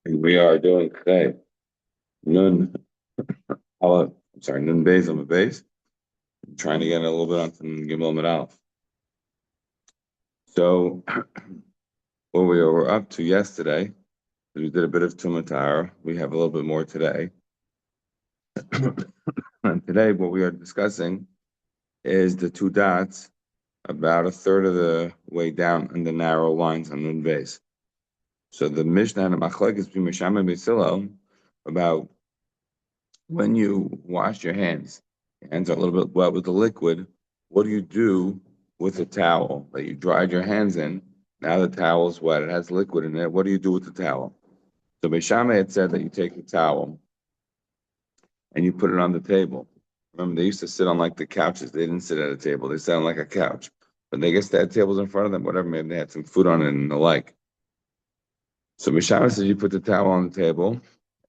We are doing today Nun Nun Beis on the base. I'm trying to get a little bit on from Gimel Medal. So what we were up to yesterday, we did a bit of Tumatar. We have a little bit more today. And today what we are discussing is the two dots about a third of the way down in the narrow lines on Nun Beis. So the Mishnah and the Machlekes between Misham and Beisilo about when you wash your hands are a little bit wet with the liquid. What do you do with the towel that you dried your hands in? Now the towel is wet, it has liquid in it. What do you do with the towel? So Beishameh had said that you take the towel and you put it on the table. Remember, they used to sit on like the couches. They didn't sit at a table. They sat on like a couch. But they guess they had tables in front of them, whatever. Maybe they had some food on it and the like. So Beishameh says you put the towel on the table,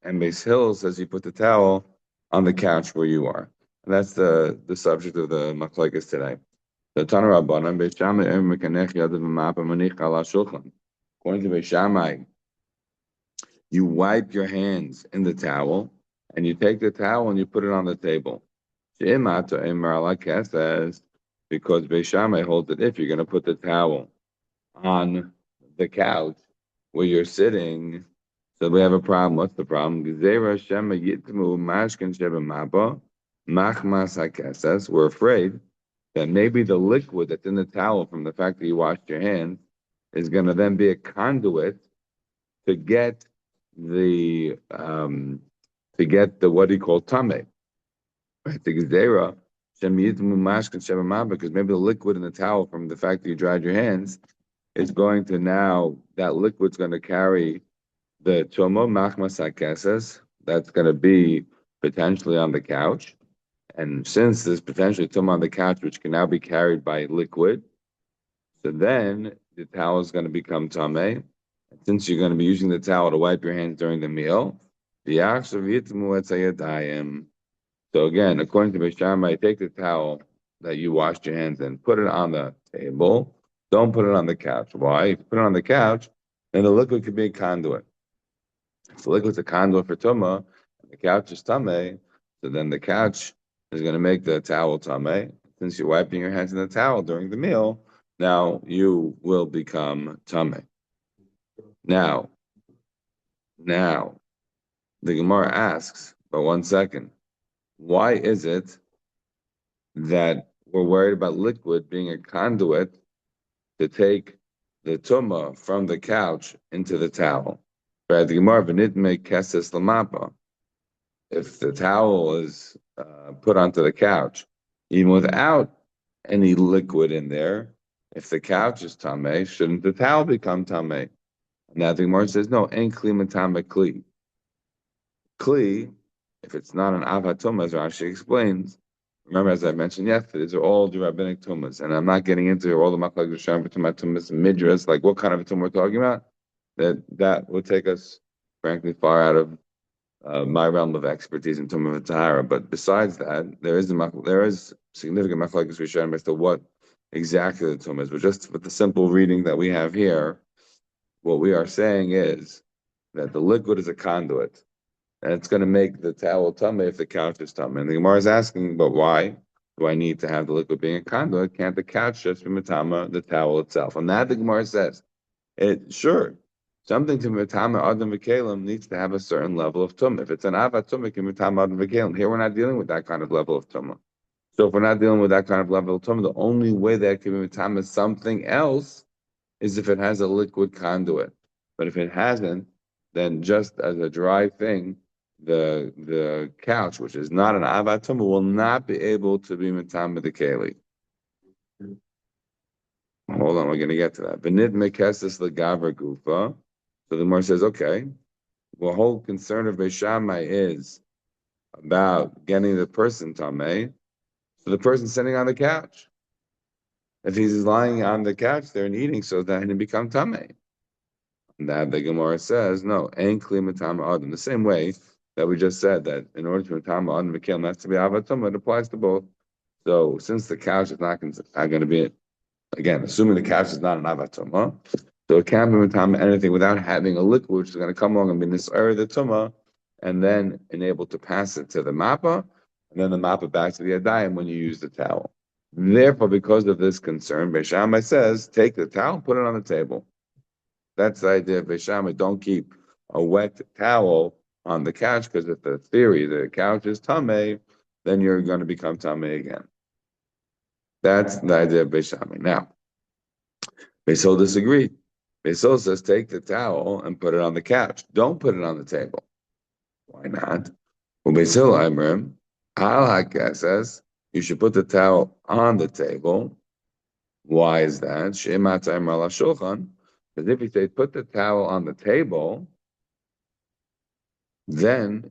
and Beis Hill says you put the towel on the couch where you are. And that's the subject of the machlekes today. The Tana Rabbanan, Beis Shammai mekanech yadav ma'apa manich ala shulchan. According to Beis Shammai, you wipe your hands in the towel, and you take the towel and you put it on the table. She'imata emar ala says, because Beis Shammai holds that if you're going to put the towel on the couch where you're sitting, so we have a problem. What's the problem? We're afraid that maybe the liquid that's in the towel from the fact that you washed your hands is going to then be a conduit to get the what do you call tame, right? The gzera because maybe the liquid in the towel from the fact that you dried your hands is going to now that liquid's going to carry the tomo machmas hakesses that's going to be potentially on the couch, and since there's potentially tomo on the couch, which can now be carried by liquid, so then the towel is going to become tame. Since you're going to be using the towel to wipe your hands during the meal, the so again, according to Beis Shammai, take the towel that you washed your hands in, put it on the table. Don't put it on the couch. Why? If you put it on the couch, then the liquid could be a conduit. If the liquid's a conduit for tuma, and the couch is tame, so then the couch is going to make the towel tame. Since you're wiping your hands in the towel during the meal, now you will become tame. Now, now, the Gemara asks, but 1 second, why is it that we're worried about liquid being a conduit to take the tuma from the couch into the towel? Right? The Gemara v'nitme keses lamapa. If the towel is put onto the couch, even without any liquid in there, if the couch is tame, shouldn't the towel become tame? Now the Gemara says, no, en kli matame kli. Kli, if it's not an avatuma, as Rashi explains, remember, as I mentioned yesterday, these are all the rabbinic tumas, and I'm not getting into all the machlokes sham between my tumas and midras, like what kind of a tumah we're talking about. That would take us, frankly, far out of my realm of expertise in tumah v'tahara. But besides that, there is significant machlokes rishon as to what exactly the tumah is. But just with the simple reading that we have here, what we are saying is that the liquid is a conduit, and it's going to make the towel tummy if the couch is tummy. And the Gemara is asking, but why do I need to have the liquid being a conduit? Can't the couch just be matama the towel itself? And that the Gemara says, sure, something to matama adam v'kelim needs to have a certain level of tumah. If it's an avat tumah, it can matama adam v'kelim. Here we're not dealing with that kind of level of tumah. So if we're not dealing with that kind of level of tumah, the only way that it can be matama something else is if it has a liquid conduit. But if it hasn't, then just as a dry thing, the couch, which is not an avatuma, will not be able to be mitam the keli. Hold on, we're going to get to that. Benit mekesis legavra gufa. So the Gemara says, okay, the whole concern of Beis Shammai is about getting the person tameh. So the person sitting on the couch, if he's lying on the couch there and eating, so that he become tameh. And that the Gemara says, no, ain't kli mitam adam. The same way that we just said that in order to matama on the has to be avatuma, it applies to both. So since the couch is not going to be, again, assuming the couch is not an avatuma, so So it can't be matama anything without having a liquid which is going to come along and be nisar the tuma, and then enable to pass it to the mappa, and then the mappa back to the adayim when you use the towel. Therefore, because of this concern, Beis Shammai says, take the towel, put it on the table. That's the idea of Beis Shammai. Don't keep a wet towel on the couch, because if the theory the couch is tamei, then you're going to become tamei again. That's the idea of Beis Shammai. Now, Beis Hillel disagreed. Beis Hillel says, take the towel and put it on the couch. Don't put it on the table. Why not? Well, Beis Hillel, Imrim, Al says, you should put the towel on the table. Why is that? Because if you say put the towel on the table, then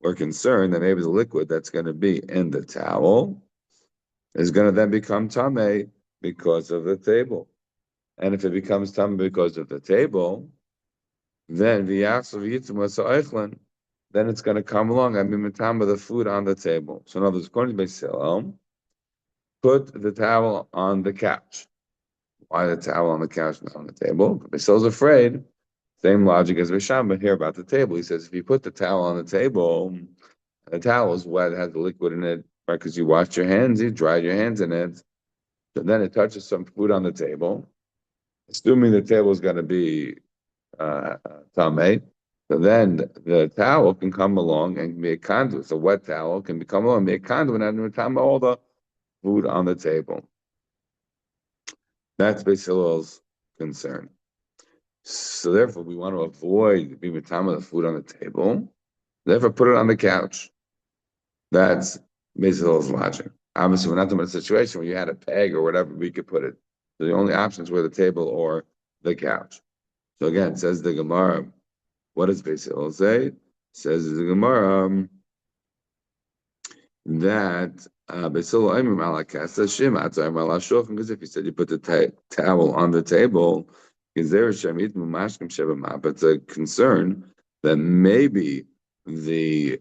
we're concerned that maybe the liquid that's going to be in the towel is going to then become tamei because of the table. And if it becomes tamei because of the table, then then it's going to come along and be matama the food on the table. So in other words, according to Beis Hillel, put the towel on the couch. Why the towel on the couch, not on the table? Beis Hillel's afraid. Same logic as Beis Shammai here about the table. He says if you put the towel on the table, the towel is wet, it has the liquid in it, right? Because you washed your hands, you dried your hands in it. So then it touches some food on the table, assuming the table is going to be tamei. So then the towel can come along and be a conduit. It's a wet towel can become along and be a conduit and tamei all the food on the table. That's Beis Hillel's concern. So therefore, we want to avoid being matama the food on the table. Therefore, put it on the couch. That's Beis Hillel's logic. Obviously, we're not talking about a situation where you had a peg or whatever we could put it. So the only options were the table or the couch. So again, says the Gemara. What does Beis Hillel say? Says the Gemara that Beis Hillel Omer Malakasa Shim Atzar Malashulchan, because if you said you put the towel on the table, is there a Shamit Mumashkim Shebamah? But it's a concern that maybe the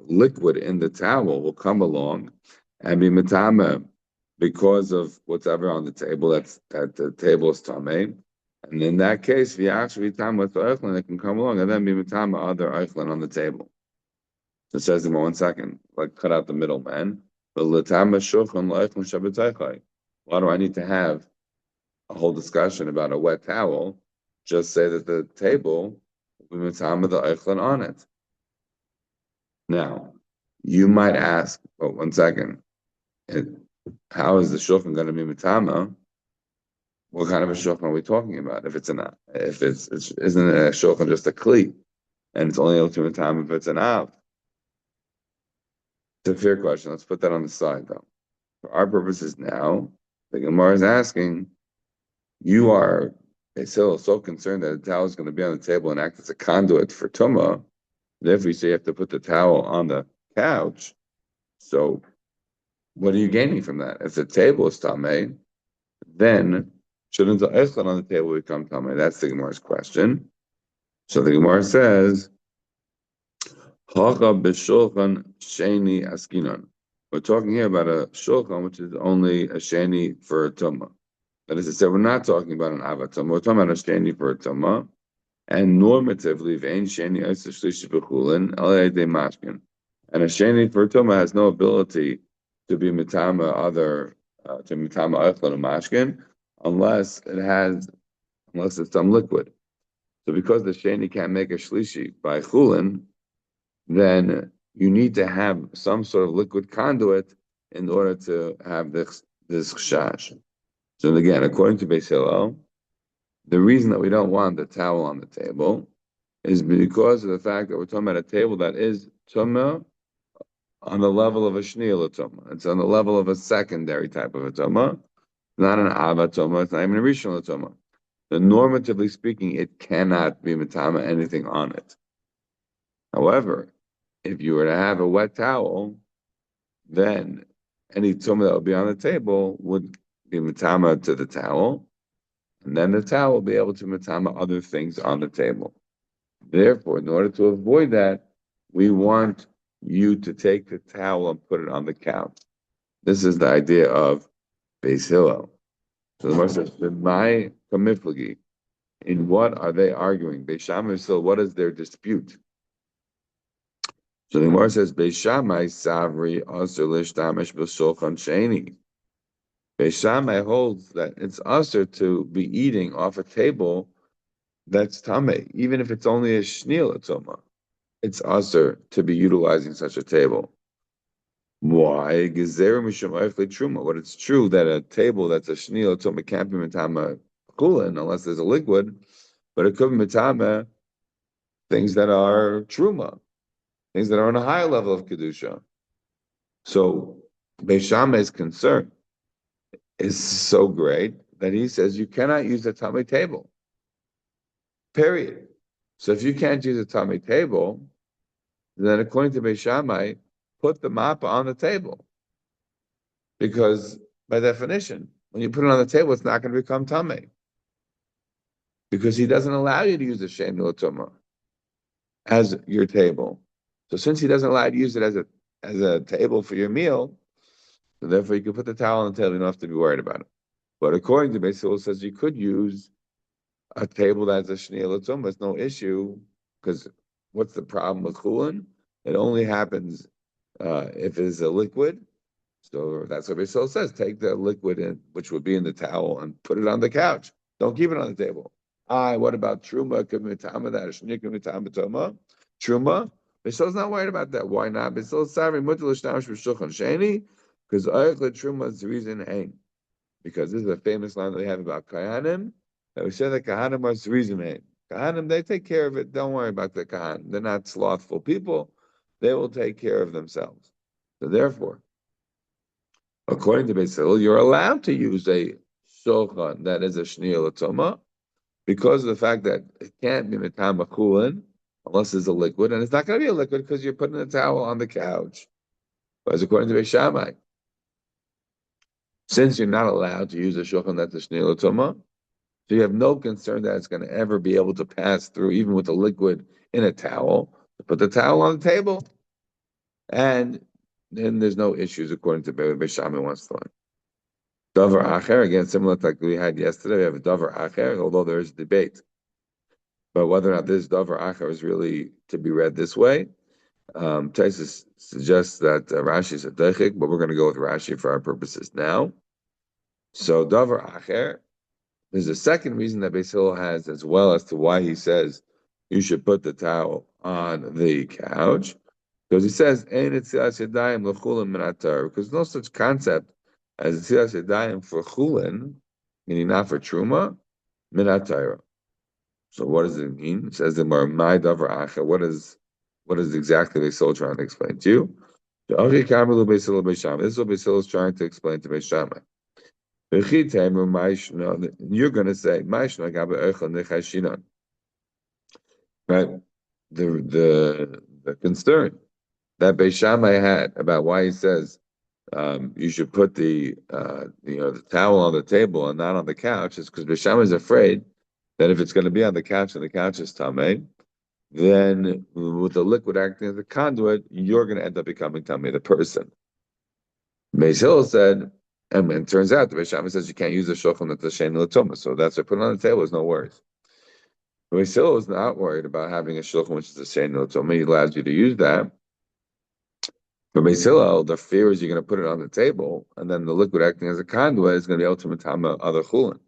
liquid in the towel will come along and be matama because of whatever on the table. That the table is tamei, and in that case, the actually matama with the eichlin, it can come along and then be matama other eichlin on the table. So it says in 1 second, like cut out the middleman. But l'tama shulchan l'eichlin shabbataychai. Why do I need to have a whole discussion about a wet towel? Just say that the table will be matama the eichlin on it. Now, you might ask, oh, 1 second, how is the shulchan going to be matama? What kind of a shulchan are we talking about? If it's isn't a shulchan just a kli, and it's only able to matama if it's an av? It's a fair question. Let's put that on the side, though. For our purposes now, the Gemara is asking, you are still so concerned that the towel is going to be on the table and act as a conduit for tumah. Therefore, you say you have to put the towel on the couch. So, what are you gaining from that? If the table is tamei, then shouldn't the eichlin on the table become tamei? That's the Gemara's question. So the Gemara says, "Hacha b'shulchan sheni askinon." We're talking here about a shulchan which is only a sheni for a tumah. That is to say, we're not talking about an avatumah. We're talking about a sheni for a tumah. And normatively, vein sheni shlishi b'chulin alei mashkin. And a sheni for tumah has no ability to be mitama to mitama eichlin or mashkin unless it's some liquid. So because the sheni can't make a shlishi by chulin, then you need to have some sort of liquid conduit in order to have this chashash. So again, according to Beis Hillel, the reason that we don't want the towel on the table is because of the fact that we're talking about a table that is tumah on the level of a shniyah tumah. It's on the level of a secondary type of a tumah, not an ava tumah. It's not even a rishon tumah. So normatively speaking, it cannot be matama anything on it. However, if you were to have a wet towel, then any tumah that would be on the table would be matama to the towel, and then the towel will be able to matama other things on the table. Therefore, in order to avoid that, we want you to take the towel and put it on the couch. This is the idea of Beis Hillel. So the Gemara says, "My kamiflagi." In what are they arguing? Beis Shammai still. What is their dispute? So the Gemara says, Beis Shammai savri asur lishtamish b'shulchan sheni. Beis Shammai holds that it's asur to be eating off a table that's tameh, even if it's only a shnil atoma. It's asur to be utilizing such a table. Why? Gezeru mishum oifle truma. What it's true that a table that's a shnil atoma can't be mitama kulin unless there's a liquid, but it could be mitama things that are truma, things that are on a higher level of kedusha. So Beis Shammai's concern is so great that he says you cannot use a tummy table. Period. So if you can't use a tummy table, then according to Beis Shammai, put the mappa on the table. Because by definition, when you put it on the table, it's not going to become tummy. Because he doesn't allow you to use the shem tumah as your table. So since he doesn't allow you to use it as a table for your meal, so therefore you can put the towel on the table, you don't have to be worried about it. But according to Beis Hillel, says you could use a table that's a shnei l'tumah. It's no issue, because what's the problem with chulin? It only happens if it's a liquid. So that's what Beis Hillel says. Take the liquid in, which would be in the towel, and put it on the couch. Don't keep it on the table. What about truma? Could be mitama that shnei could be mitama toma. Truma. Beis Hillel's not worried about that. Why not? Beis Hillel savri mutal l'shtamish b'shulchan sheni, because ayich truma is the reason ain't. Because this is a famous line that we have about Kahanim, that we say that Kahanim are Zrizimim. Kahanim, they take care of it. Don't worry about the Kahanim. They're not slothful people. They will take care of themselves. So therefore, according to Beis Hillel, you're allowed to use a shulchan that is a shniyah l'toma because of the fact that it can't be mitam chulin unless it's a liquid, and it's not going to be a liquid because you're putting a towel on the couch. Whereas according to Beis Shammai, since you're not allowed to use a shulchan that's a shnei l'tuma, so you have no concern that it's going to ever be able to pass through, even with a liquid in a towel. Put the towel on the table, and then there's no issues according to Beis Shammai wants to learn. Davar acher, again, similar to like we had yesterday, we have a davar acher, although there is debate. But whether or not this davar acher is really to be read this way, Taisus suggests that Rashi is a deichik, but we're going to go with Rashi for our purposes now. So davar acher, there's a second reason that Beis Hillel has as well as to why he says you should put the towel on the couch, because he says ein etzilas yadayim l'chulin min atar, because no such concept as etzilas yadayim for chulin, meaning not for truma, min atar. So what does it mean? It says the more my davar acher. What is exactly Beis Hillel trying to explain to you? This is what Beis Hillel is trying to explain to Beis Shammai. You're going to say, right? The concern that Beis Shammai had about why he says you should put the towel on the table and not on the couch is because Beis Shammai is afraid that if it's going to be on the couch and the couch is tamei, then with the liquid acting as a conduit, you're going to end up becoming tamei, the person. Beis Hillel said, and it turns out the Beis Shammai says you can't use the shulchan that's a shein l'tuma, so that's why put it on the table is no worries. Beis Hillel is not worried about having a shulchan which is a shein l'tuma. He allows you to use that. For Beis Hillel, the fear is you're going to put it on the table, and then the liquid acting as a conduit is going to be able to matama other chulin.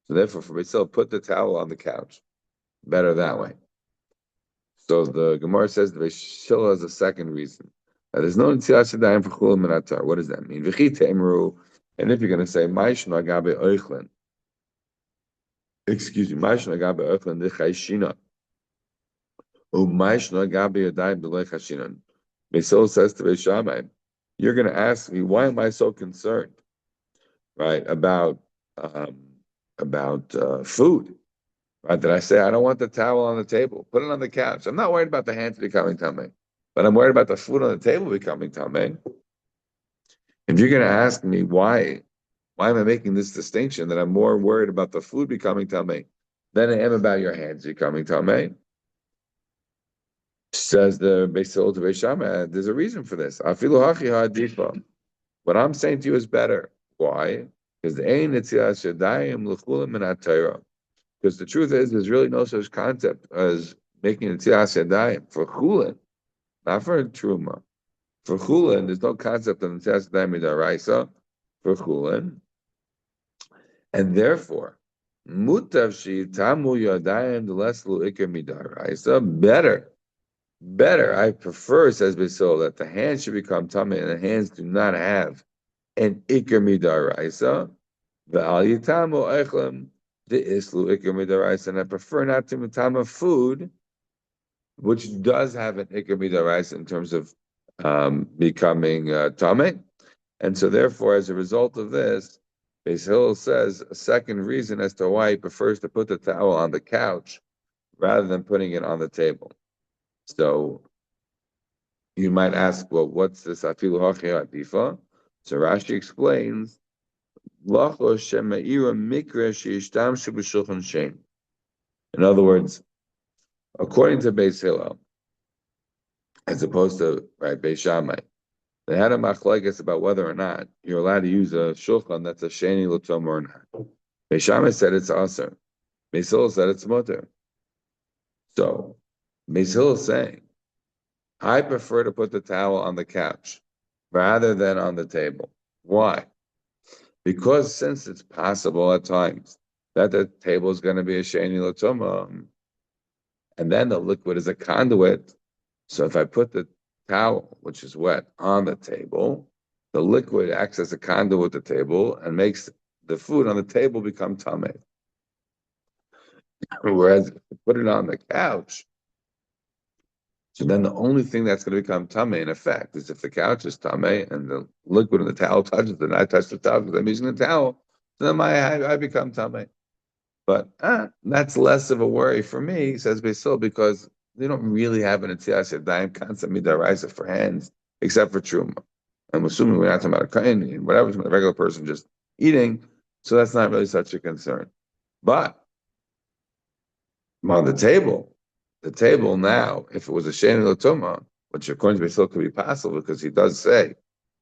So therefore, for Beis Hillel, put the towel on the couch. Better that way. So the Gemara says the Beis Hillel has a second reason. There's no nitzilas yadayim for chulin min atar. What does that mean? V'chi teimru, and if you're going to say ma'ishna gabe oichlin, ma'ishna gabe oichlin d'chayshina, u'ma'ishna gabe yadayim d'lechashinan. Beis Hillel says to Beis Shammai, you're going to ask me, why am I so concerned, right, about food? Right? That I say I don't want the towel on the table. Put it on the couch. I'm not worried about the hands becoming tamei, but I'm worried about the food on the table becoming tamei. If you're going to ask me why am I making this distinction that I'm more worried about the food becoming tamei than I am about your hands becoming tamei? Says the Beis Hillel to Beis Shammai, there's a reason for this. Afilu hachi ha'adifa. What I'm saying to you is better. Why? Because the truth is, there's really no such concept as making a tzilas yadayim for chulin, not for truma. For chulin, there's no concept of tzilas yadayim midaraisa for chulin, and therefore, mutav tamu yadayim deleslu ikar midaraisa. Better. I prefer, says Basil, that the hands should become tummy, and the hands do not have an ikar midaraisa. Ve'al yitamu echlem the islu ikar midaraisa, and I prefer not to mitama food, which does have an ikar midaraisa in terms of becoming tummy. And so therefore, as a result of this, Beis Hillel says a second reason as to why he prefers to put the towel on the couch rather than putting it on the table. So you might ask, well, what's this afilu hachia adifa? So Rashi explains, in other words, according to Beis Hillel, as opposed to Beis Shammai, they had a machlekes about whether or not you're allowed to use a shulchan that's a sheni l'tom or not. Beis Shammai said it's aser. Beis Hillel said it's mutter. So Beis Hillel is saying, I prefer to put the towel on the couch rather than on the table. Why? Because since it's possible at times that the table is going to be a sheni l'tom, and then the liquid is a conduit. So if I put the towel, which is wet, on the table, the liquid acts as a conduit with the table and makes the food on the table become tameh. Whereas if you put it on the couch, so then the only thing that's going to become tameh in effect is if the couch is tameh and the liquid in the towel touches it, and I touch the towel because I'm using the towel, so then I become tameh. But that's less of a worry for me, says Basil, because they don't really have an Atzilas Yadayim concept midaraisa for hands, except for truma. I'm assuming we're not talking about a kain, whatever's a regular person just eating, so that's not really such a concern. But on the table now, if it was a sheni l'tuma, which according to Basil could be possible because he does say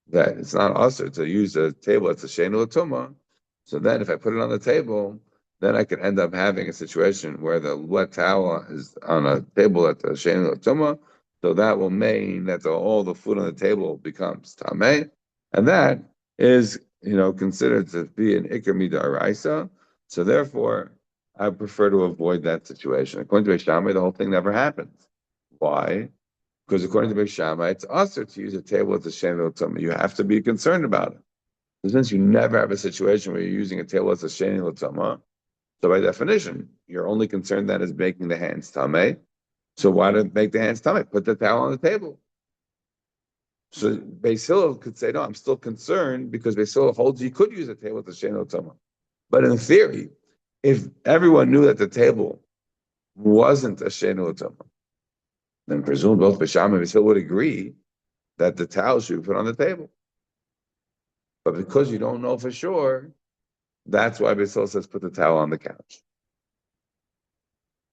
that it's not usher to use a table that's a sheni l'tuma, so then if I put it on the table, then I could end up having a situation where the wet towel is on a table at the sheni l'tuma, so that will mean that all the food on the table becomes tameh, and that is considered to be an ikar midaraisa. So therefore, I prefer to avoid that situation. According to Beis Shammai, the whole thing never happens. Why? Because according to Beis Shammai, it's usher to use a table at the sheni l'tuma. You have to be concerned about it. So since you never have a situation where you're using a table as a sheni l'tuma, so by definition, you're only concerned that is making the hands tameh. So why not make the hands tameh? Put the towel on the table. So Beis Hillel could say, no, I'm still concerned because Beis Hillel holds you could use a table to sheni l'tuma. But in theory, if everyone knew that the table wasn't a sheni l'tuma, then presumably both Beis Shammai and Beis Hillel would agree that the towel should be put on the table. But because you don't know for sure, that's why Beis Hillel says put the towel on the couch.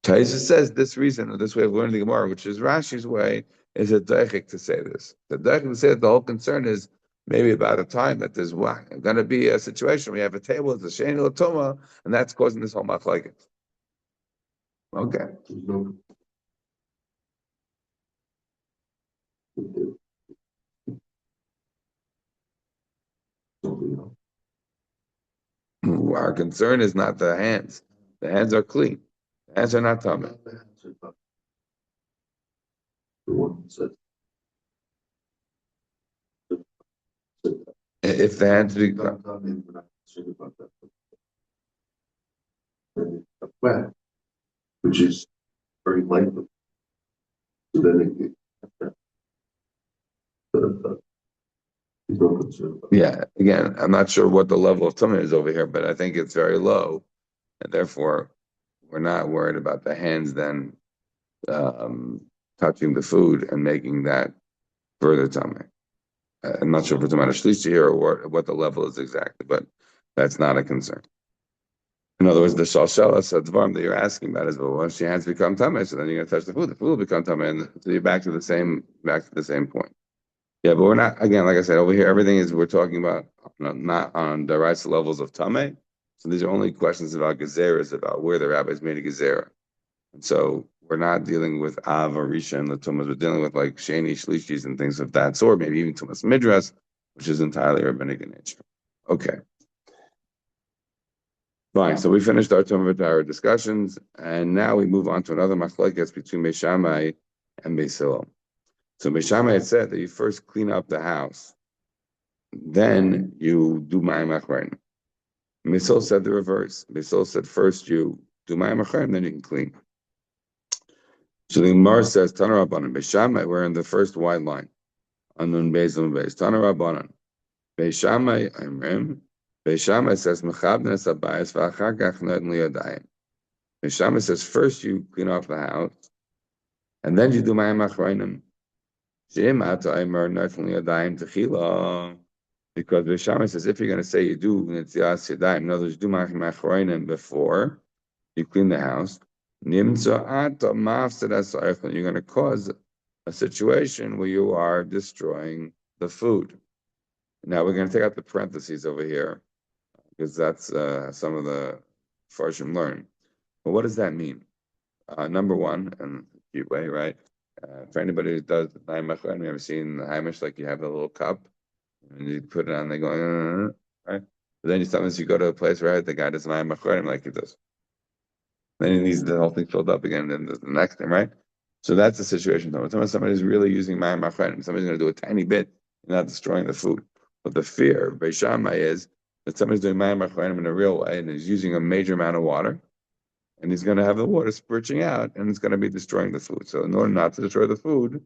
Taisa says this reason, or this way of learning the Gemara, which is Rashi's way, is a deichik to say this. The deichik to say that the whole concern is maybe about a time that there's going to be a situation where you have a table, it's a sheni l'tuma, and that's causing this whole machlekes. Okay. Our concern is not the hands. The hands are clean. The hands are not tameh. If the hands wet, which is very likely. So then yeah, again, I'm not sure what the level of tummy is over here, but I think it's very low, and therefore we're not worried about the hands then touching the food and making that further tummy. I'm not sure if we're talking about a shlishi here or what the level is exactly, but that's not a concern. In other words, the shalshelas advarim that you're asking about is, well, once your hands become tummy, so then you're going to touch the food will become tummy, and so you're back to the same point. Yeah, but we're not, again, like I said, over here, everything is, we're talking about not on the right levels of Tameh. So these are only questions about Gezeras, about where the rabbis made a Gezerah. And so we're not dealing with Av, Arisha, and Latumas. We're dealing with like Sheni, Shlishis, and things of that sort, maybe even Tumas Midras, which is entirely rabbinic in nature. Okay. Fine. So we finished our Tumah discussions, and now we move on to another machlekes between Beis Shammai and Beis Hillel. So Beis Shammai had said that you first clean up the house, then you do Mayim Achronim. Beis Hillel said the reverse. Beis Hillel said first you do Mayim Achronim, then you can clean. So the Gemara says, Tana Rabbanan, Beis Shammai, we're in the first wide line. Anun Beis Nun Beis. Tana Rabbanan, Beis Shammai, Imrim. Beis Shammai says, Mechabnes Abayis v'achar kach noten liyadayim. Beis Shammai says, first you clean off the house, and then you do Mayim Achronim. She'im ata Aimer noten liyadayim techila. Because Beis Shammai says, if you're going to say you do Netzias Yadayim, in other words, do Mayim Achronim before you clean the house, you're going to cause a situation where you are destroying the food. Now we're going to take out the parentheses over here because that's some of the Farshim learn. But what does that mean? Number one, and cute way, right? For anybody who does the Naim Machon, we ever seen the Haimish, like you have a little cup and you put it on, they go, right? But then sometimes you go to a place, right? The guy does Naim Machon like he does. Then he needs the whole thing filled up again, and then the next time, right? So that's the situation. Somebody's really using Mayim Achronim, somebody's going to do a tiny bit, and not destroying the food. But the fear of Beis Shammai is that somebody's doing Mayim Achronim in a real way, and is using a major amount of water, and he's going to have the water spurting out, and it's going to be destroying the food. So in order not to destroy the food,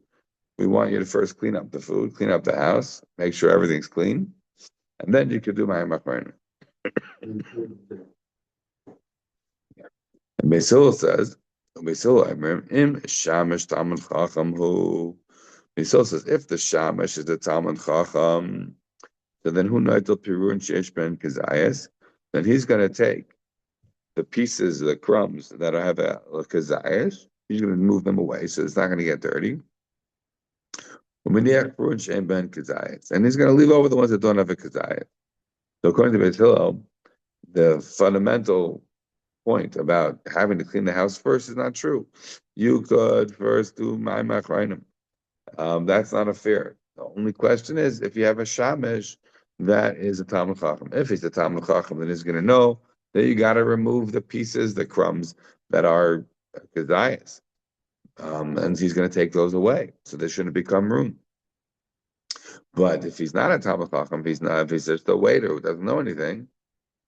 we want you to first clean up the food, clean up the house, make sure everything's clean, and then you could do Mayim Achronim. And Beis Hillel says, Beis Hillel, I remember, Im Shamish Talmud Chacham Hu. Beis Hillel says, if the Shamish is the Talmud Chacham, so then who noitel pirun sheish ben kazayas? Then he's going to take the pieces, the crumbs that have a kazayas. He's going to move them away, so it's not going to get dirty. And he's going to leave over the ones that don't have a kazayas. So according to Beis Hillel, the fundamental point about having to clean the house first is not true. You could first do Mayim Achronim. That's not a fair. The only question is if you have a Shamish that is a Talmud Chacham. If he's a Talmud Chacham, then he's going to know that you got to remove the pieces, the crumbs that are Kedayas. And he's going to take those away. So there shouldn't become room. But if he's not a Talmud Chacham, if he's just a waiter who doesn't know anything,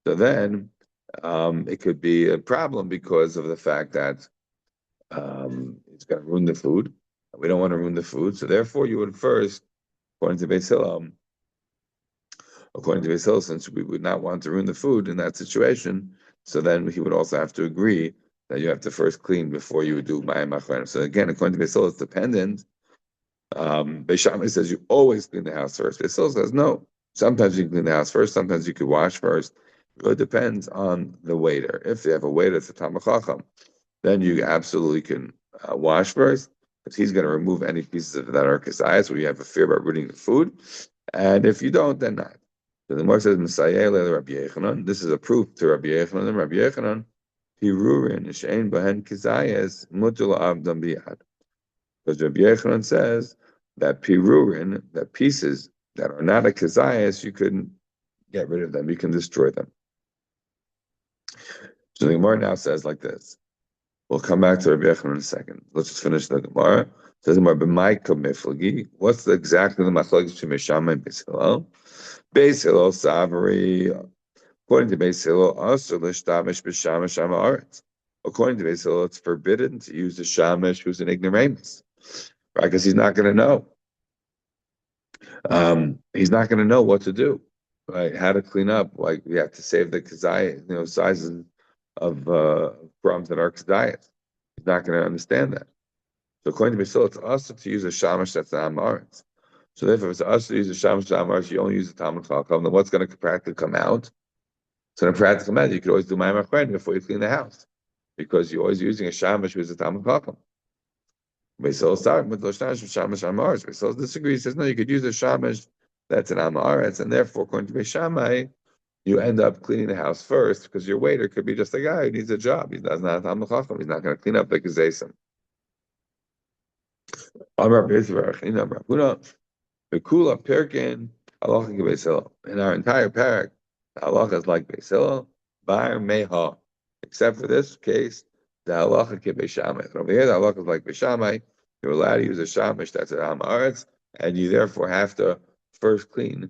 so then it could be a problem because of the fact that it's going to ruin the food. We don't want to ruin the food, so therefore you would first, according to Beis Hillel, since we would not want to ruin the food in that situation, so then he would also have to agree that you have to first clean before you would do Mayim Achronim. So again, according to Beis Hillel, it's dependent. Beis Shammai says you always clean the house first. Beis Hillel says no. Sometimes you can clean the house first. Sometimes you could wash first. It really depends on the waiter. If you have a waiter that's a Talmud Chacham, then you absolutely can wash first, because he's going to remove any pieces of that are kesayas, where you have a fear about ruining the food. And if you don't, then not. So the Gemara says, Messiah Rabbi Yechanan. This is a proof to Rabbi Yechanan. And Rabbi Yechanan, Pirurin, Shein Bahen Kesayas, Mutul Avdam Biyad. Because Rabbi Yechanan says that Pirurin, that pieces that are not a kesayas, you couldn't get rid of them. You can destroy them. So the Gemara now says like this. We'll come back to Rabbi Yechanan in a second. Let's just finish the Gemara. It says Gemara, "B'maika miflagi." What's exactly the machlokes between Beis Shammai and Beis Hillel? Beis Hillel savri. According to Beis Hillel, asur l'shtamish b'shamish ha'aretz. According to Beis Hillel, it's forbidden to use the shamish who's an ignoramus, right? Because he's not going to know. He's not going to know what to do, right? How to clean up? Like we have to save the kazayas, sizes of crumbs that are kedayas. He's not going to understand that. So according to Beis Hillel, it's also to use a shamash that's an amaretz. So therefore, if it's also to use a shamash that's amaretz, you only use the Talmud Chacham. Then what's going to practically come out? So in practical matter, you could always do Mayim Achronim before you clean the house, because you're always using a shamash with a Talmud Chacham. Beisol start with Loshnash Shamash Amaretz. Beisol disagrees. Says no, you could use a shamash that's an Amaretz, and therefore, according to Beishamai, you end up cleaning the house first because your waiter could be just a guy who needs a job. He does not have Chacham. He's not going to clean up the gezesim. Amar B'Yisrael, Chinam Rabbuna, Bekula Pirkin, Halacha Beis Hillel. In our entire parak, the halacha is like Beis Hillel, Bar Meha, except for this case, the halacha Beis Shammai. Over here, the halacha is like Beis Shammai. You're allowed to use a shamash that's an Amaretz, and you therefore have to first clean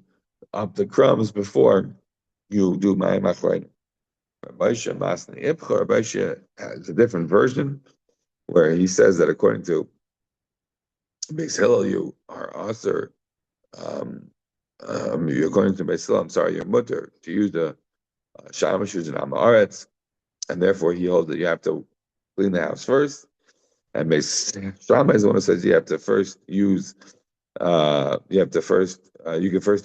up the crumbs before you do my machlein. Rabbi Masni Ibcha, Rabbi has a different version where he says that according to Beis Hillel, you are also according to Beis Hillel, I'm sorry, you're mutter to use the shamash using amaretz, and therefore he holds that you have to clean the house first. And Beis Shammai is the one who says you have to first use, you can first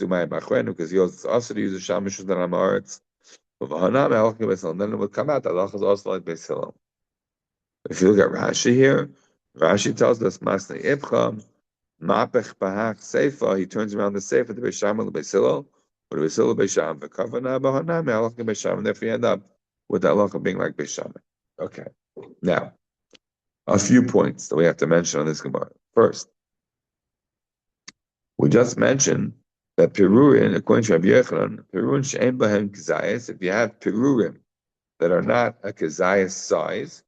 do my machenu because he holds it's also to use the shamash using amaretz. And then it would come out that Allah is also like Beis Hillel. If you look at Rashi here, Rashi tells us Masnei Ibcham. Mapech Bahach Seifa, he turns around the Seifa to Beisham and Beisilo, or to Beisilo Beisham, the Kavana Bahana, Malach Beisham, and therefore you end up with that look of being like Beisham. Okay. Now, a few points that we have to mention on this Gemara. First, we just mentioned that Pirurin, according to Rabbi Yochanan, Pirurin She'en Bahem Kazayas, if you have Pirurim that are not a Kazayas size,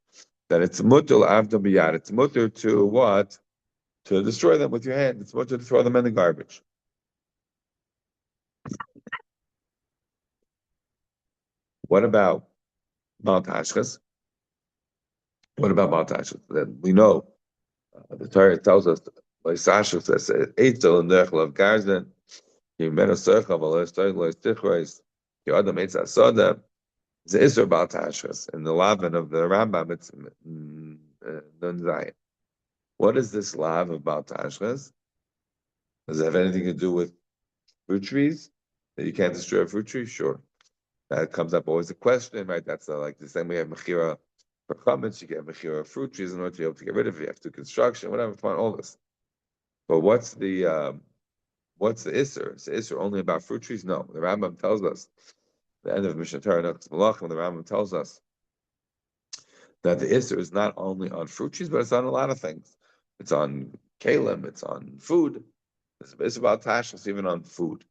then it's mutul avdom biyad. It's mutter to what? To destroy them with your hand. It's mutter to throw them in the garbage. What about Mount Hashkas? What about Mount Hashkas? Then we know the Torah tells us, like Sasha says, Eitzel and Nechel of Garzan, Yimena Sercha, Valos Toiglos Tichrois, Yodam Eitza Soda, the Isra Mount Hashkas. In the Lavan of the Rambam, it's Nun Zayin. What is this lav of Mount Hashkas? Does it have anything to do with fruit trees? That you can't destroy a fruit tree? Sure. That comes up always a question, right? That's like the same way you have Mechira for chametz, you get Mechira fruit trees in order to be able to get rid of it. You have to do construction, whatever, fine, all this. But what's the Isser? Is the Isser only about fruit trees? No. The Rambam tells us, the end of Mishnah Torah, Nechus Malachim, the Rambam tells us that the Isser is not only on fruit trees, but it's on a lot of things. It's on kalim, it's on food. It's about tashlis even on food.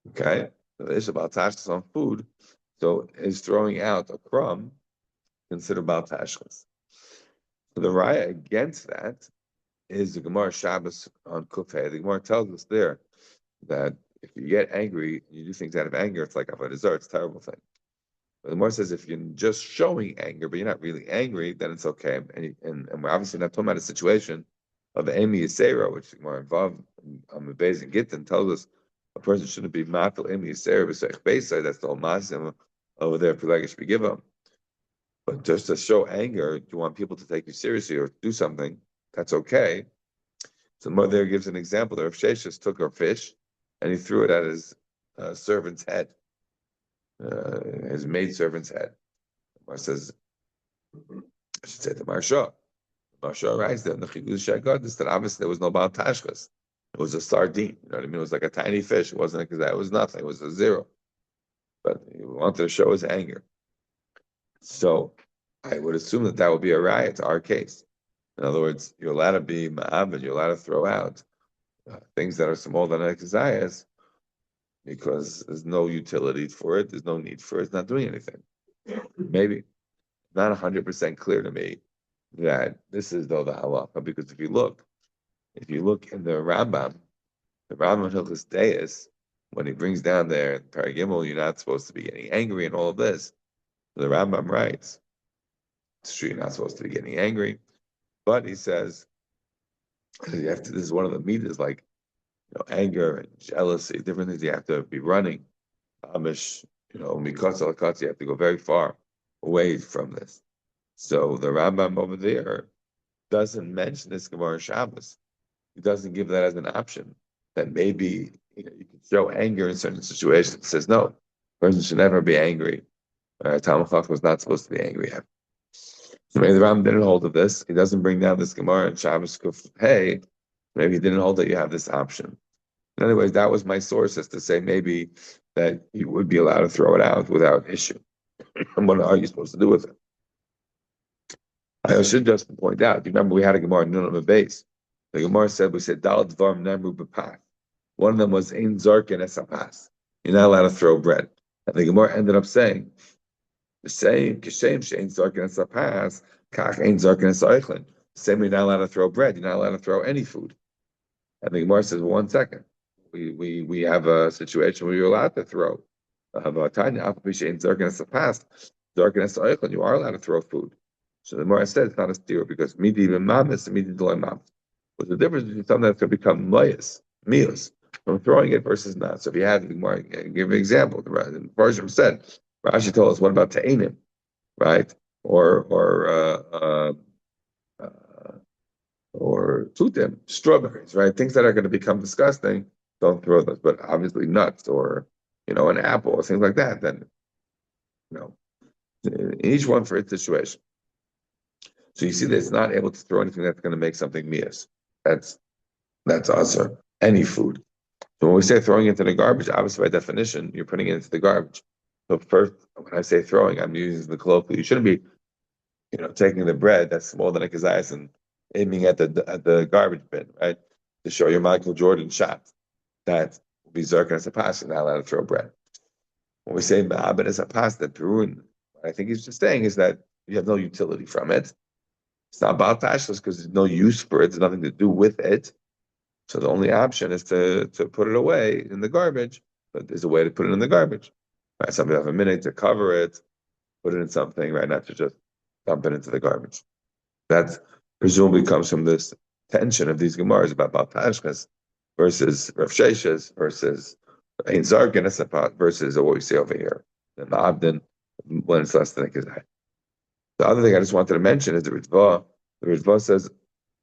Okay? It's about tashlis on food. So is throwing out a crumb considered about tashlis. So the raya against that is the Gemara Shabbos on Kufay. The Gemara tells us there that if you get angry, you do things out of anger, it's like avodah zarah, it's a terrible thing. But the Gemara says if you're just showing anger, but you're not really angry, then it's okay. And we're obviously not talking about a situation of Amy Yisera, which is more involved on the Beis and Gittin, tells us a person shouldn't be matal Amy Yisera b'seich beisai. That's the whole masim over there. Pilagish should be given. But just to show anger, you want people to take you seriously or do something, that's okay. So the mother there gives an example. The Rav Sheshes took her fish and he threw it at his servant's head, his maid servant's head. The Mar says, I should say the Marsha. Marsha writes that in the Chiddush Shagadis that obviously there was no Baal Tashkas. It was a sardine. You know what I mean? It was like a tiny fish. It wasn't because that was nothing. It was a zero. But he wanted to show his anger. So I would assume that that would be a riot to our case. In other words, you're allowed to be ma'avid, you're allowed to throw out things that are smaller than exayas because there's no utility for it, there's no need for it, it's not doing anything. Maybe. Not 100% clear to me that this is though the halacha, because if you look in the Rambam Hilchos Deis, when he brings down there in Paragimel, you're not supposed to be getting angry and all of this. The Rambam writes, it's true, you're not supposed to be getting angry, but he says, you have to, this is one of the meters, like, anger and jealousy, different things you have to be running. Amish, because you have to go very far away from this. So the Rambam over there doesn't mention this Gemara Shabbos. He doesn't give that as an option. That maybe you can show anger in certain situations. It says no, a person should never be angry. Talmud Chacham was not supposed to be angry. So maybe the Ram didn't hold of this. He doesn't bring down this Gemara and Shabbos Kuf. Hey, maybe he didn't hold that you have this option. In other words, that was my source as to say maybe that you would be allowed to throw it out without issue. And what are you supposed to do with it? I should just point out, you remember we had a Gemara in Nunam base. The Gemara said, we said, Dal Dvarm Nemru B'Path. One of them was Ein Zarkin Esapas. You're not allowed to throw bread. And the Gemara ended up saying, the same, Kishem Shein Zarkin Esapas, Kach Ein Zarkin Esaychlin. Same, you're not allowed to throw bread. You're not allowed to throw any food. And the Gemara says, well, 1 second. We have a situation where you're allowed to throw. You are allowed to throw food. So the more I said, it's not a steer because midi even mamis and midi deloy mamis. What's the difference between something that's going to become mios, from throwing it versus not? So if you had the more, give an example. The Parshim said, Rashi told us, what about ta'anim, right? Or tutim, strawberries, right? Things that are going to become disgusting, don't throw those. But obviously nuts or, an apple or things like that, then, each one for its situation. So you see that it's not able to throw anything that's going to make something mias. That's also any food. So when we say throwing it into the garbage, obviously by definition, you're putting it into the garbage. So first, when I say throwing, I'm using the colloquial. You shouldn't be, taking the bread that's smaller than a kazayas and aiming at the garbage bin, right? To show your Michael Jordan shot. That will be zerkin as a pass, you're not allowed to throw bread. When we say ma'abed as a pass, that Perun, what I think he's just saying is that you have no utility from it. It's not about tashlis because there's no use for it. There's nothing to do with it. So the only option is to put it away in the garbage. But there's a way to put it in the garbage. Right? Somebody have a minute to cover it, put it in something, right? Not to just dump it into the garbage. That presumably comes from this tension of these Gemaras about tashlis versus Rav Sheshes versus Ein Zarkin Esapat versus what we say over here. The Ma'abdin, when it's less than a kazai. The other thing I just wanted to mention is the Ritva. The Ritva says,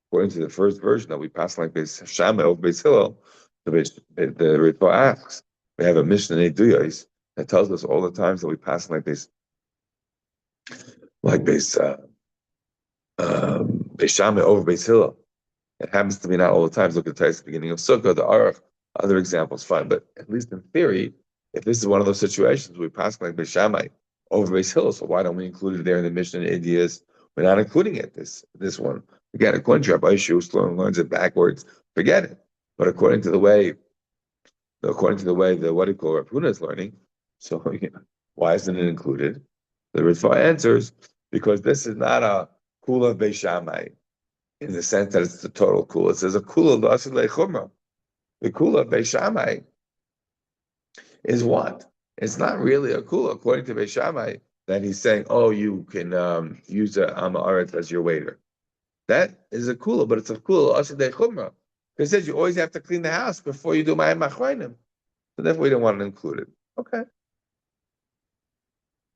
according to the first version that we pass like Beis Shammai over Beis Hillel, the Ritva asks, we have a Mishnah in Eduyos that tells us all the times that we pass like Beis Shammai over Beis Hillel. It happens to be not all the times. Look at the beginning of Sukkah, the Aruch, other examples, fine. But at least in theory, if this is one of those situations we pass like Beis Shammai over Beis Hillel, so why don't we include it there in the Mishnah and Ideas? We're not including it, this one. Again, according to Rabbi Yishu, learns it backwards, forget it. But according to the way the what do you call Rav Huna is learning, so why isn't it included? The Ritva answers, because this is not a kula Beis Shammai, in the sense that it's the total kula. It says a kula l'asir le'chumra. The kula Beis Shammai is what? It's not really a kula, according to Beis Shammai, that he's saying, oh, you can use a amaretz as your waiter. That is a kula, but it's a kula l'asir le'chumra. It says you always have to clean the house before you do ma'am machreinim. So therefore we don't want to include it. Okay.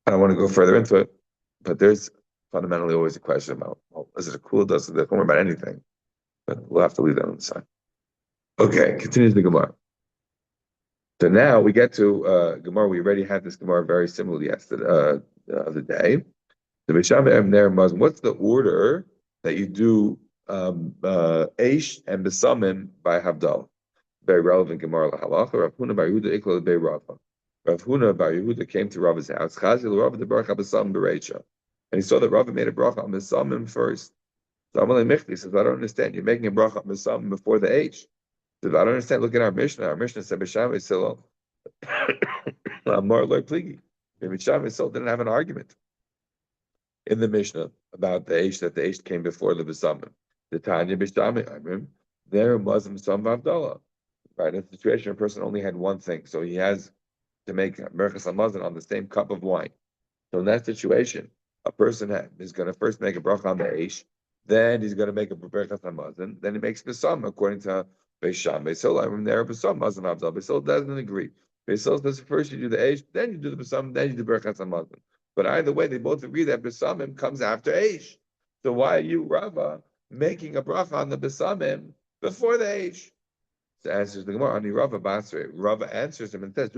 I don't want to go further into it, but there's fundamentally always a question about, well, is it a kula, does it chumra about anything? But we'll have to leave that on the side. Okay, continues the Gemara. So now we get to Gemara. We already had this Gemara very similarly yesterday, the other day. The B'Shammai there Muslim. What's the order that you do Eish and Besamim by Havdalah? Very relevant Gemara lahalacha. Rav Huna bar Yehuda ikla bei Rava. Rav Huna bar Yehuda came to Rava's house. Chazil Rava the bracha besamim bereisha, and he saw that Rava made a bracha on Besamim first. So Amalei Michli says, I don't understand. You're making a bracha on Besamim before the Eish. I don't understand. Look at our Mishnah. Our Mishnah said B'Shammai Silo. Amar Loi Pligi. B'Shammai Silo didn't have an argument in the Mishnah about the Eish, that the Eish came before the B'Samim. The Tanya B'Shammai Amrim, there was Sam Vavdallah. Right, in a situation where a person only had one thing, so he has to make Merchas Hamazon on the same cup of wine. So in that situation, a person is going to first make a bracha on the Eish, then he's going to make a Merchas Hamazon, then he makes B'Samim according to Beis Shammai. So I'm there, B'Samim Mazon Avdal. Beis doesn't agree. Beis says first you do the Eish, then you do the B'Samim, then you do Merchas Hamazon. But either way, they both agree that B'Samim comes after Eish. So why are you, Rava, making a bracha on the B'Samim before the Eish? So answers the Gemara, Rava answers him and says,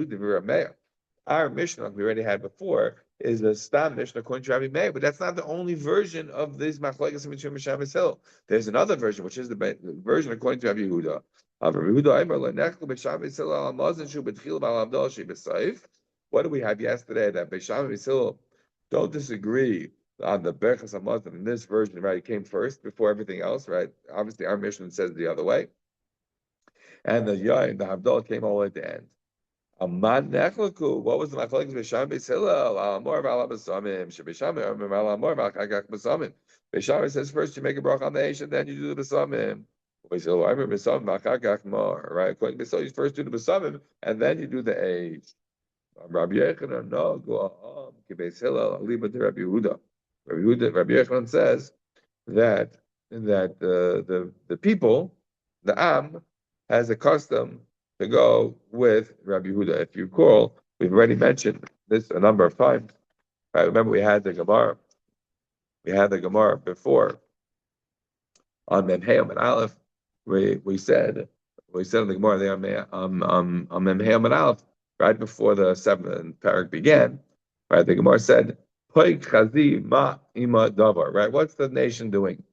our Mishnah we already had before, is a stam Mishnah according to Rabbi Meir, but that's not the only version of this machlokes between Misham and Hill. There's another version, which is the version according to Rabbi Yehuda. What do we have yesterday? That Beisham and Hill don't disagree on the Berachos Hamazon in this version, right? It came first before everything else, right? Obviously, our Mishnah says the other way. And the Yain, the Havdalah came all the way at the end. Amad Nechlaku, what was the Machlokes Beisham Beis Hillel? Alamor v'ala b'samim, shebeisham alamor v'achagach b'samim. Beisham says first you make a brach on the Eish and then you do the b'samim. Beis Hillel, I remember b'samim v'achagach mar, right? According to Beis Hillel, you first do the b'samim and then you do the Eish. Rabbi Yechanan, no, go ki Beis Hillel, aliba to Rabbi Yehuda. Rabbi Yechanan says that the people, the Am, has a custom to go with Rabbi Yehuda. If you recall, we've already mentioned this a number of times. Right? Remember, we had the Gemara. We had the Gemara before on Memheim and Aleph. We said in the Gemara there on Memheim and Aleph right before the seventh parak began. Right, the Gemara said, "Poik chazi ma ima davar." Right, what's the nation doing?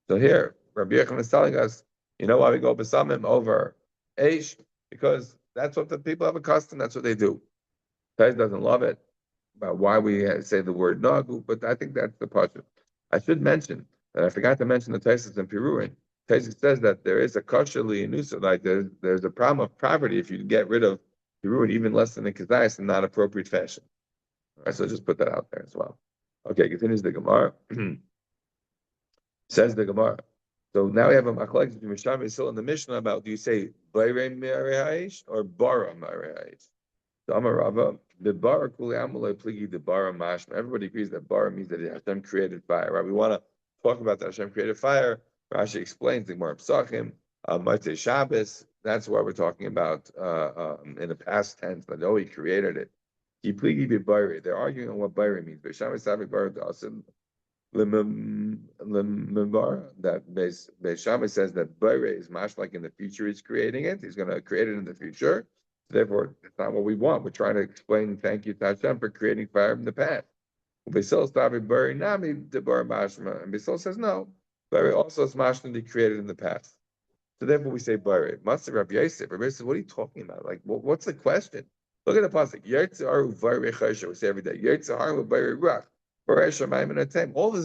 So here, Rabbi Yechon is telling us, you know why we go besamim over Eish? Because that's what the people have a custom. That's what they do. Tais doesn't love it. About why we say the word nagu, but I think that's the pasuk. I should mention that I forgot to mention the Taisus in Piruin. Taisus says that there is a kashali inusa, like there's a problem of poverty if you get rid of Piruin even less than a kazayas in not appropriate fashion. All right, so just put that out there as well. Okay, continues the Gemara. Says the Gemara. So now we have a machlokes between Misham and Hill in the Mishnah about do you say Bayre Me'arei Haish or Bara Me'arei Haish? So Amar Rava, the Bara Kuli Amalei Pligi the Bara Mashma. Everybody agrees that Bara means that Hashem created fire. Right? We want to talk about that Hashem created fire. Rashi explains the Gemara Psachim, Motzei Shabbos. That's why we're talking about in the past tense that oh he created it. Ki Pligi be Bayre. They're arguing on what Bayre means. Beisham Savik Bara Dasim. That Beis Shammai says that Bayre is mash like in the future he's creating it. He's going to create it in the future. Therefore, it's not what we want. We're trying to explain thank you to Hashem for creating fire in the past. Beisil stavi Bayre nami debar mashma, and Beisil says no. Bayre also is mashma to created in the past. So therefore, we say Bayre. Master Rabbi Yosef. Rabbi Yosef, what are you talking about? Like, what's the question? Look at the pasuk. Yertzaharu Bayre Chosha. We say every day. Yertzaharu Bayre Ruach. All this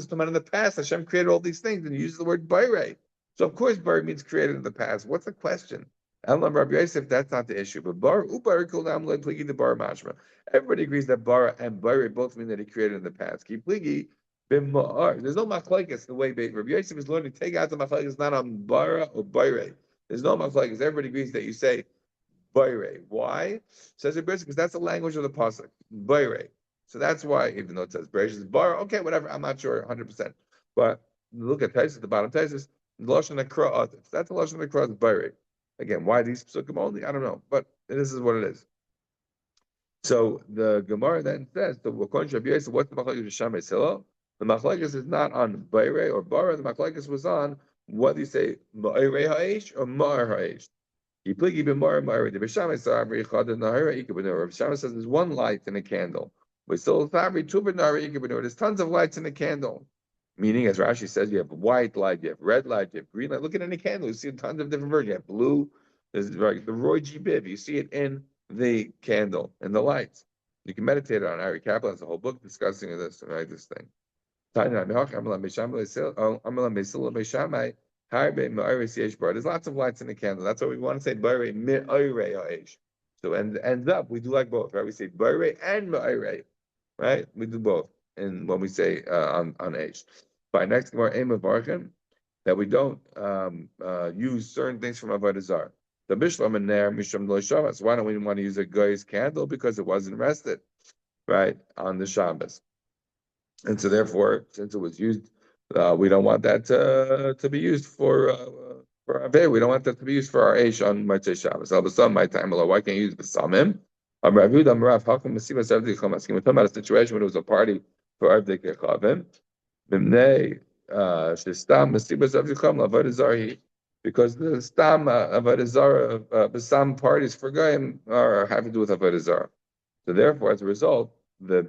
is talking about in the past. Hashem created all these things and he uses the word Bayre. So of course Bayre means created in the past. What's the question? Elam Rabbi Yosef, that's not the issue. But Bar Ubar Kulam Pligi the Bar Mashma. Everybody agrees that Bar and Bayre both mean that he created in the past. Ki Pligi bim Ma'ar. There's no machlekes the way Rabbi Yosef is learning to take out the machlekes not on Bara or Bayre. There's no machlekes. Everybody agrees that you say Bayre. Why? Says it because that's the language of the pasuk. Bayre. So that's why, even though it says Bereshit Bar, okay, whatever, I'm not sure 100%. But look at Taisus, the bottom Taisus, Lashon Hakra. That's the Lashon Hakra Bayre. Again, why these psukim only? I don't know, but this is what it is. So the Gemara then says, so according to Rabbi Yosef, what's the machlokes of Shammai Silo? The machlokes is not on Bayre or Bara. The machlokes was on what do you say, Ma'irei Ha'esh or Ma'ar Ha'esh? Rav Shammai says there's one light in a candle. There's tons of lights in a candle. Meaning, as Rashi says, you have white light, you have red light, you have green light. Look at any candle, you see tons of different versions. You have blue, there's the Roy G. Biv, you see it in the candle, in the lights. You can meditate on it. Ari Kaplan has a whole book discussing this, right, this thing. There's lots of lights in the candle. That's why we want to say Bayre Me'orei Ha'esh. So and ends up we do like both, right? We say Bayre and Me'orei, right? We do both, and when we say on Eish. By next more aim of Barchem, that we don't use certain things from Avodah Zarah. The Bishlam and Ner Misham Lo Shabbos. Why don't we want to use a guy's candle? Because it wasn't rested, right, on the Shabbos. And so therefore, since it was used, we don't want that to be used for Aveh. We don't want that to be used for our Eish on Motzei Shabbos. My time, why can't you use Besamim? We're talking about a situation when it was a party for Avdei Kechavim. Because the Stam Avodah Zarah, Besam parties for Goyim are having to do with Avodah Zarah. So therefore, as a result, the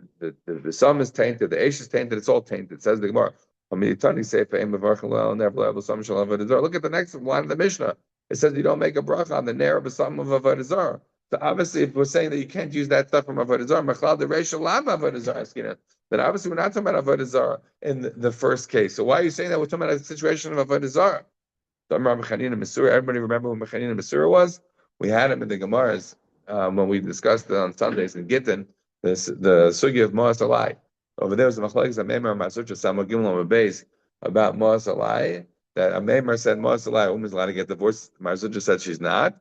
sum is tainted, the Aish is tainted, it's all tainted. It says the Gemara. Look at the next line of the Mishnah. It says you don't make a bracha on the nair of a sum of avodah zarah. So obviously, if we're saying that you can't use that stuff from avodah zarah, machlal the reishal lama avodah zarah, then obviously we're not talking about avodah zarah in the first case. So why are you saying that we're talking about a situation of avodah zarah? Everybody remember who Mechanina Masura was? We had him in the Gemaras when we discussed it on Sundays in Gittin, the sugi of Moas Alai. Over there was the Machlekes Amemar Masutra Samo Gimel Beis about Moas Alai. That Amemar said Moas Alai, a woman's allowed to get divorced. Masutra said she's not.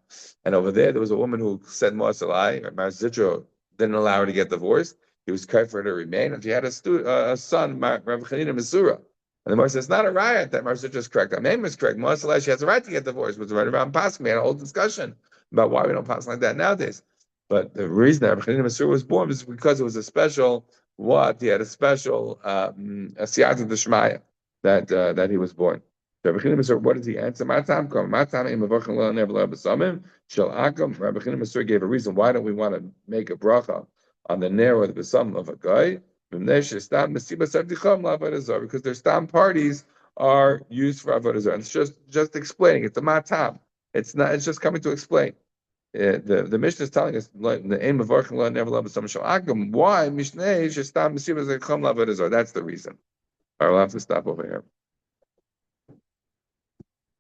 And over there was a woman who said Moas Alai. Masutra didn't allow her to get divorced. He was cut for her to remain, and she had a son, Rav Chanina Masura. And the Gemara says it's not a riot that Marzucha is correct. Amem is correct. Moasalash, she has a right to get divorced. Was right around Pasuk. We had a whole discussion about why we don't pass like that nowadays. But the reason that Rabbi Chanina Masur was born was because it was a special what? He had a special siyata d'shmaya that he was born. Rabbi Chanina Masur, what did he answer? Matam kom. Matam im avochin lo never lo besamim shel akom. Rabbi Chanina Masur gave a reason why don't we want to make a bracha on the ner or the besam of a guy. Because their stam parties are used for avodah zarah. It's just explaining. It's a matam. It's not. It's just coming to explain. The Mishnah is telling us the aim of working never love some shal. Why Mishnah is stam avodah zarah? That's the reason. All right, we'll have to stop over here.